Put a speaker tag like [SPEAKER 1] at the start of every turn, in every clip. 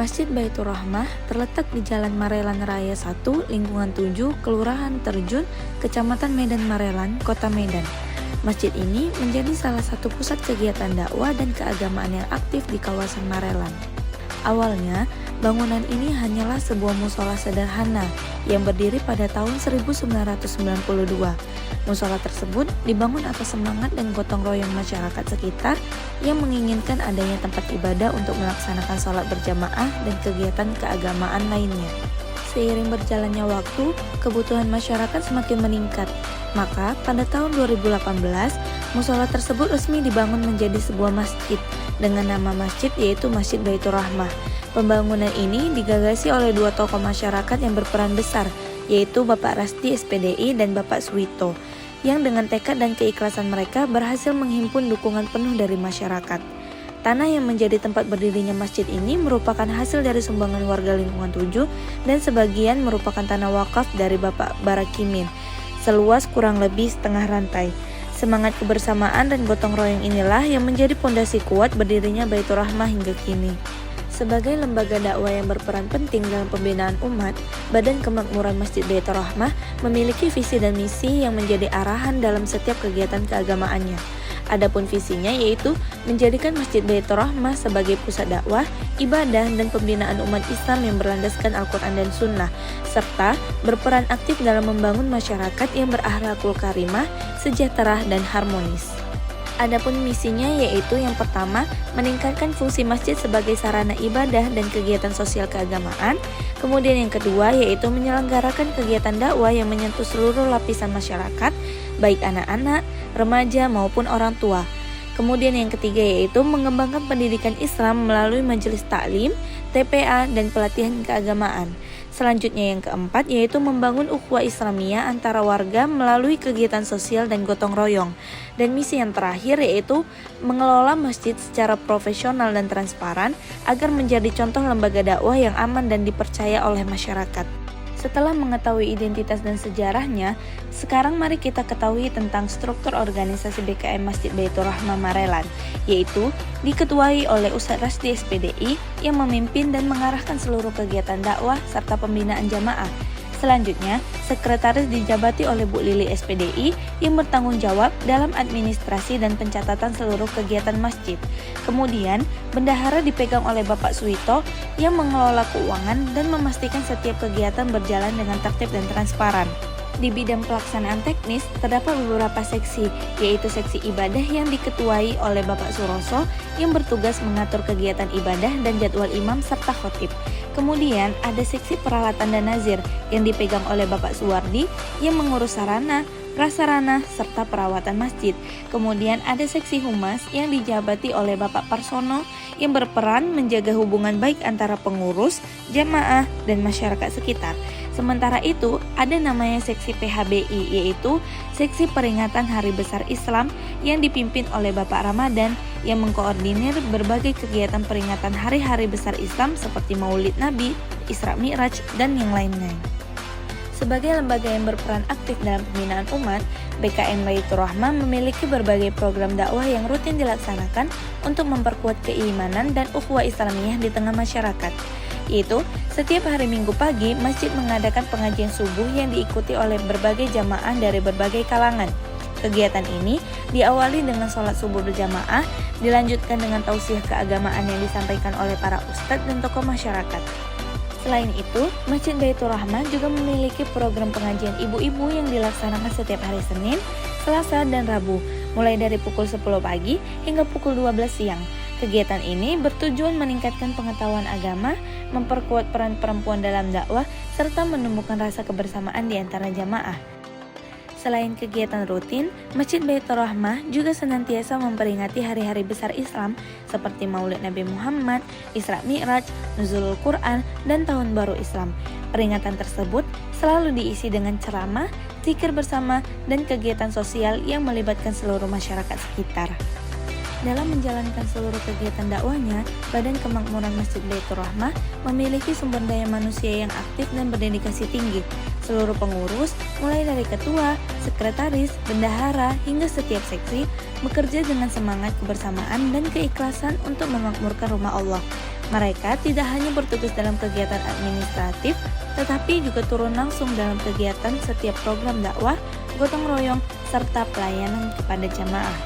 [SPEAKER 1] Masjid Baitur Rahmah terletak di Jalan Marelan Raya 1, Lingkungan 7, Kelurahan Terjun, Kecamatan Medan Marelan, Kota Medan. Masjid ini menjadi salah satu pusat kegiatan dakwah dan keagamaan yang aktif di kawasan Marelan. Awalnya, bangunan ini hanyalah sebuah musola sederhana yang berdiri pada tahun 1992. Musola tersebut dibangun atas semangat dan gotong royong masyarakat sekitar yang menginginkan adanya tempat ibadah untuk melaksanakan sholat berjamaah dan kegiatan keagamaan lainnya. Seiring berjalannya waktu, kebutuhan masyarakat semakin meningkat. Maka, pada tahun 2018, musola tersebut resmi dibangun menjadi sebuah masjid dengan nama masjid yaitu Masjid Baitur Rahmah. Pembangunan ini digagasi oleh dua tokoh masyarakat yang berperan besar, yaitu Bapak Rasti SPDI dan Bapak Suwito, yang dengan tekad dan keikhlasan mereka berhasil menghimpun dukungan penuh dari masyarakat. Tanah yang menjadi tempat berdirinya masjid ini merupakan hasil dari sumbangan warga lingkungan 7 dan sebagian merupakan tanah wakaf dari Bapak Barakimin, seluas kurang lebih setengah rantai. Semangat kebersamaan dan gotong royong inilah yang menjadi pondasi kuat berdirinya Baitur Rahmah hingga kini. Sebagai lembaga dakwah yang berperan penting dalam pembinaan umat, Badan Kemakmuran Masjid Baitur Rahmah memiliki visi dan misi yang menjadi arahan dalam setiap kegiatan keagamaannya. Adapun visinya yaitu menjadikan Masjid Baitur Rahmah sebagai pusat dakwah, ibadah, dan pembinaan umat Islam yang berlandaskan Al-Quran dan Sunnah, serta berperan aktif dalam membangun masyarakat yang berakhlakul karimah, sejahtera, dan harmonis. Adapun misinya yaitu yang pertama, meningkatkan fungsi masjid sebagai sarana ibadah dan kegiatan sosial keagamaan. Kemudian yang kedua yaitu menyelenggarakan kegiatan dakwah yang menyentuh seluruh lapisan masyarakat, baik anak-anak, remaja maupun orang tua. Kemudian yang ketiga yaitu mengembangkan pendidikan Islam melalui majelis taklim, TPA, dan pelatihan keagamaan. Selanjutnya yang keempat yaitu membangun ukhuwah Islamiyah antara warga melalui kegiatan sosial dan gotong royong. Dan misi yang terakhir yaitu mengelola masjid secara profesional dan transparan agar menjadi contoh lembaga dakwah yang aman dan dipercaya oleh masyarakat. Setelah mengetahui identitas dan sejarahnya, sekarang mari kita ketahui tentang struktur organisasi BKM Masjid Baitur Rahmah Marelan, yaitu diketuai oleh Ustadz Rasti SPDI yang memimpin dan mengarahkan seluruh kegiatan dakwah serta pembinaan jamaah. Selanjutnya, sekretaris dijabati oleh Bu Lili SPDI yang bertanggung jawab dalam administrasi dan pencatatan seluruh kegiatan masjid. Kemudian, bendahara dipegang oleh Bapak Suwito yang mengelola keuangan dan memastikan setiap kegiatan berjalan dengan tertib dan transparan. Di bidang pelaksanaan teknis, terdapat beberapa seksi, yaitu seksi ibadah yang diketuai oleh Bapak Suroso yang bertugas mengatur kegiatan ibadah dan jadwal imam serta khotib. Kemudian ada seksi peralatan dan nazir yang dipegang oleh Bapak Suwardi yang mengurus sarana, prasarana, serta perawatan masjid. Kemudian ada seksi humas yang dijabati oleh Bapak Parsono yang berperan menjaga hubungan baik antara pengurus, jamaah, dan masyarakat sekitar. Sementara itu, ada namanya seksi PHBI, yaitu Seksi Peringatan Hari Besar Islam yang dipimpin oleh Bapak Ramadan yang mengkoordinir berbagai kegiatan peringatan hari-hari besar Islam seperti Maulid Nabi, Isra Mi'raj, dan yang lainnya. Sebagai lembaga yang berperan aktif dalam pembinaan umat, BKM Baitur Rahmah memiliki berbagai program dakwah yang rutin dilaksanakan untuk memperkuat keimanan dan ukhuwah Islamiyah di tengah masyarakat. Yaitu, setiap hari Minggu pagi, masjid mengadakan pengajian subuh yang diikuti oleh berbagai jamaah dari berbagai kalangan. Kegiatan ini diawali dengan sholat subuh berjamaah, dilanjutkan dengan tausiah keagamaan yang disampaikan oleh para ustadz dan tokoh masyarakat. Selain itu, Masjid Baitur Rahmah juga memiliki program pengajian ibu-ibu yang dilaksanakan setiap hari Senin, Selasa, dan Rabu, mulai dari pukul 10 pagi hingga pukul 12 siang. Kegiatan ini bertujuan meningkatkan pengetahuan agama, memperkuat peran perempuan dalam dakwah, serta menumbuhkan rasa kebersamaan di antara jamaah. Selain kegiatan rutin, Masjid Baitur Rahmah juga senantiasa memperingati hari-hari besar Islam seperti Maulid Nabi Muhammad, Isra Mi'raj, Nuzulul Quran, dan Tahun Baru Islam. Peringatan tersebut selalu diisi dengan ceramah, zikir bersama, dan kegiatan sosial yang melibatkan seluruh masyarakat sekitar. Dalam menjalankan seluruh kegiatan dakwahnya, Badan Kemakmuran Masjid Baitur Rahmah memiliki sumber daya manusia yang aktif dan berdedikasi tinggi. Seluruh pengurus, mulai dari ketua, sekretaris, bendahara, hingga setiap seksi, bekerja dengan semangat kebersamaan dan keikhlasan untuk memakmurkan rumah Allah. Mereka tidak hanya bertugas dalam kegiatan administratif, tetapi juga turun langsung dalam kegiatan setiap program dakwah, gotong royong, serta pelayanan kepada jamaah.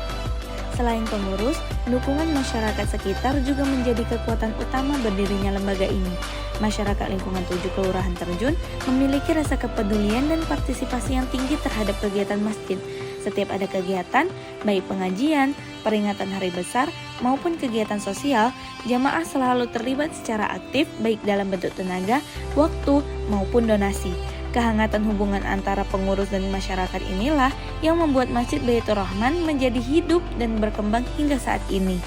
[SPEAKER 1] Selain pengurus, dukungan masyarakat sekitar juga menjadi kekuatan utama berdirinya lembaga ini. Masyarakat lingkungan 7 Kelurahan Terjun memiliki rasa kepedulian dan partisipasi yang tinggi terhadap kegiatan masjid. Setiap ada kegiatan, baik pengajian, peringatan hari besar, maupun kegiatan sosial, jamaah selalu terlibat secara aktif baik dalam bentuk tenaga, waktu, maupun donasi. Kehangatan hubungan antara pengurus dan masyarakat inilah yang membuat Masjid Baitur Rahman menjadi hidup dan berkembang hingga saat ini.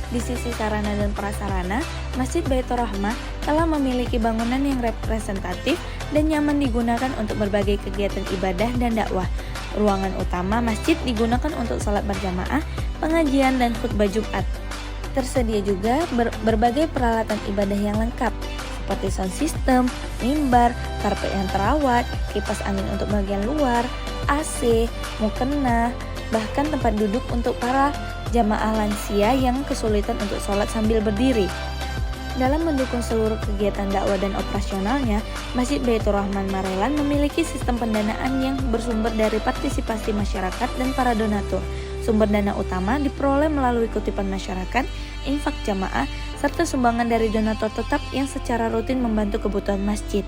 [SPEAKER 1] Di sisi sarana dan prasarana, Masjid Baitur Rahmah telah memiliki bangunan yang representatif dan nyaman digunakan untuk berbagai kegiatan ibadah dan dakwah. Ruangan utama masjid digunakan untuk sholat berjamaah, pengajian, dan khutbah Jumat. Tersedia juga berbagai peralatan ibadah yang lengkap, seperti sound system, mimbar, karpet yang terawat, kipas angin untuk bagian luar, AC, mukena, bahkan tempat duduk untuk para jamaah lansia yang kesulitan untuk sholat sambil berdiri. Dalam mendukung seluruh kegiatan dakwah dan operasionalnya, Masjid Baitur Rahman Marelan memiliki sistem pendanaan yang bersumber dari partisipasi masyarakat dan para donatur. Sumber dana utama diperoleh melalui kutipan masyarakat, infak jamaah, serta sumbangan dari donatur tetap yang secara rutin membantu kebutuhan masjid.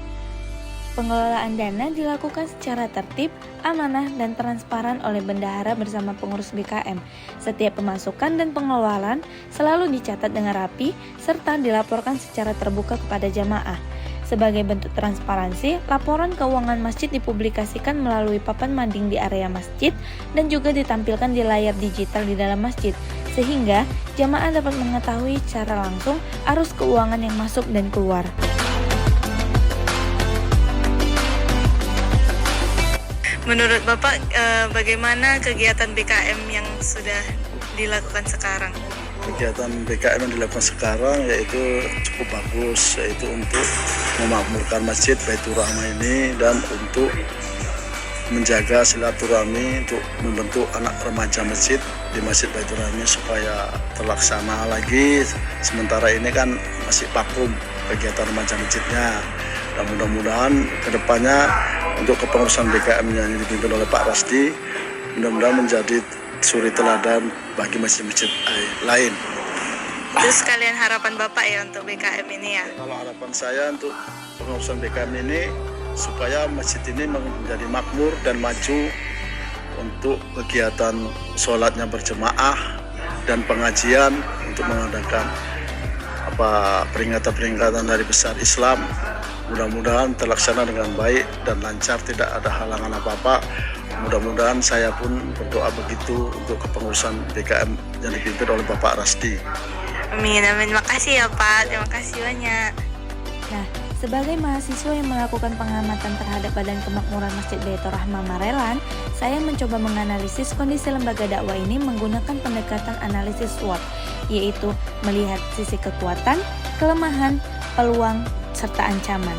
[SPEAKER 1] Pengelolaan dana dilakukan secara tertib, amanah, dan transparan oleh bendahara bersama pengurus BKM. Setiap pemasukan dan pengeluaran selalu dicatat dengan rapi, serta dilaporkan secara terbuka kepada jamaah. Sebagai bentuk transparansi, laporan keuangan masjid dipublikasikan melalui papan mading di area masjid dan juga ditampilkan di layar digital di dalam masjid, sehingga jamaah dapat mengetahui secara langsung arus keuangan yang masuk dan keluar.
[SPEAKER 2] Menurut Bapak, bagaimana kegiatan BKM yang sudah dilakukan sekarang?
[SPEAKER 3] Kegiatan BKM yang dilakukan sekarang yaitu cukup bagus, yaitu untuk memakmurkan Masjid Baitur Rahmah ini dan untuk menjaga silaturahmi untuk membentuk anak remaja masjid di Masjid Baitur Rahmah supaya terlaksana lagi. Sementara ini kan masih vakum kegiatan remaja masjidnya, dan mudah-mudahan kedepannya untuk kepengurusan BKM yang dipimpin oleh Pak Rasdi mudah-mudahan menjadi suri teladan bagi masjid-masjid lain.
[SPEAKER 2] Itu sekalian harapan Bapak ya untuk BKM ini ya?
[SPEAKER 3] Kalau harapan saya untuk pengurusan BKM ini supaya masjid ini menjadi makmur dan maju untuk kegiatan sholatnya berjemaah dan pengajian untuk mengadakan peringatan-peringatan hari besar Islam. Mudah-mudahan terlaksana dengan baik dan lancar, tidak ada halangan apa-apa. Mudah-mudahan saya pun berdoa begitu untuk kepengurusan BKM yang dipimpin oleh Bapak Rasdi.
[SPEAKER 2] Amin, amin. Makasih ya Pak, terima kasih banyak.
[SPEAKER 1] Nah, sebagai mahasiswa yang melakukan pengamatan terhadap Badan Kemakmuran Masjid Baitur Rahmah Marelan, saya mencoba menganalisis kondisi lembaga dakwah ini menggunakan pendekatan analisis SWOT, yaitu melihat sisi kekuatan, kelemahan, peluang, serta ancaman.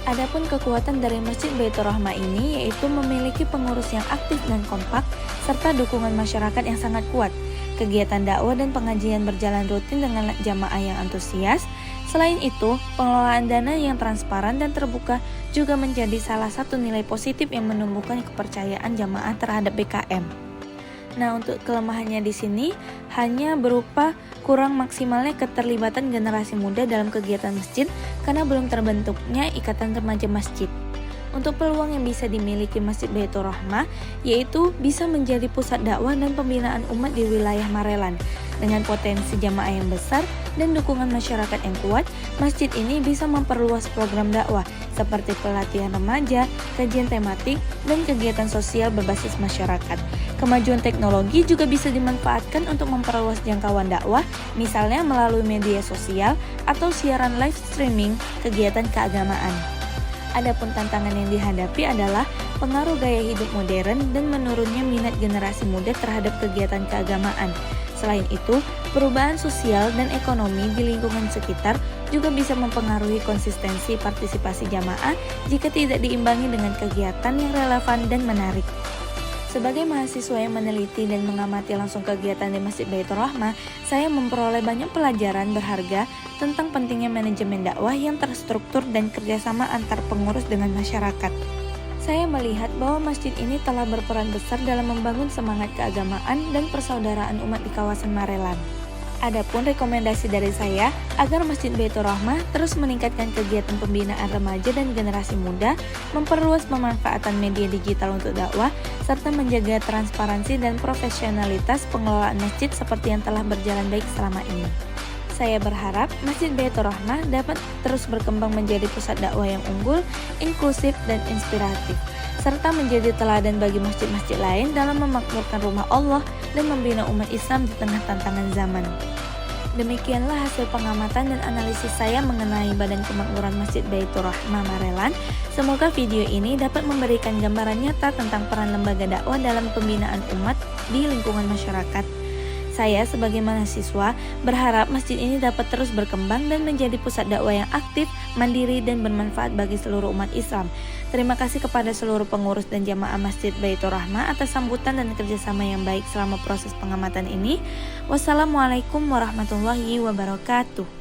[SPEAKER 1] Adapun kekuatan dari Masjid Baitur Rahmah ini yaitu memiliki pengurus yang aktif dan kompak serta dukungan masyarakat yang sangat kuat. Kegiatan dakwah dan pengajian berjalan rutin dengan jamaah yang antusias. Selain itu, pengelolaan dana yang transparan dan terbuka juga menjadi salah satu nilai positif yang menumbuhkan kepercayaan jamaah terhadap BKM. Nah, untuk kelemahannya di sini hanya berupa kurang maksimalnya keterlibatan generasi muda dalam kegiatan masjid karena belum terbentuknya ikatan remaja masjid. Untuk peluang yang bisa dimiliki Masjid Baitur Rahmah yaitu bisa menjadi pusat dakwah dan pembinaan umat di wilayah Marelan. Dengan potensi jamaah yang besar dan dukungan masyarakat yang kuat, masjid ini bisa memperluas program dakwah seperti pelatihan remaja, kajian tematik, dan kegiatan sosial berbasis masyarakat. Kemajuan teknologi juga bisa dimanfaatkan untuk memperluas jangkauan dakwah, misalnya melalui media sosial atau siaran live streaming kegiatan keagamaan. Adapun tantangan yang dihadapi adalah pengaruh gaya hidup modern dan menurunnya minat generasi muda terhadap kegiatan keagamaan. Selain itu, perubahan sosial dan ekonomi di lingkungan sekitar juga bisa mempengaruhi konsistensi partisipasi jamaah jika tidak diimbangi dengan kegiatan yang relevan dan menarik. Sebagai mahasiswa yang meneliti dan mengamati langsung kegiatan di Masjid Baitur Rahmah, saya memperoleh banyak pelajaran berharga tentang pentingnya manajemen dakwah yang terstruktur dan kerjasama antar pengurus dengan masyarakat. Saya melihat bahwa masjid ini telah berperan besar dalam membangun semangat keagamaan dan persaudaraan umat di kawasan Marelan. Adapun rekomendasi dari saya agar Masjid Baitur Rahmah terus meningkatkan kegiatan pembinaan remaja dan generasi muda, memperluas pemanfaatan media digital untuk dakwah, serta menjaga transparansi dan profesionalitas pengelolaan masjid seperti yang telah berjalan baik selama ini. Saya berharap Masjid Baitur Rahmah dapat terus berkembang menjadi pusat dakwah yang unggul, inklusif, dan inspiratif, serta menjadi teladan bagi masjid-masjid lain dalam memakmurkan rumah Allah dan membina umat Islam di tengah tantangan zaman. Demikianlah hasil pengamatan dan analisis saya mengenai Badan Kemakmuran Masjid Baitur Rahmah Marelan. Semoga video ini dapat memberikan gambaran nyata tentang peran lembaga dakwah dalam pembinaan umat di lingkungan masyarakat. Saya sebagai mahasiswa berharap masjid ini dapat terus berkembang dan menjadi pusat dakwah yang aktif, mandiri, dan bermanfaat bagi seluruh umat Islam. Terima kasih kepada seluruh pengurus dan jamaah Masjid Baitur Rahmah atas sambutan dan kerjasama yang baik selama proses pengamatan ini. Wassalamualaikum warahmatullahi wabarakatuh.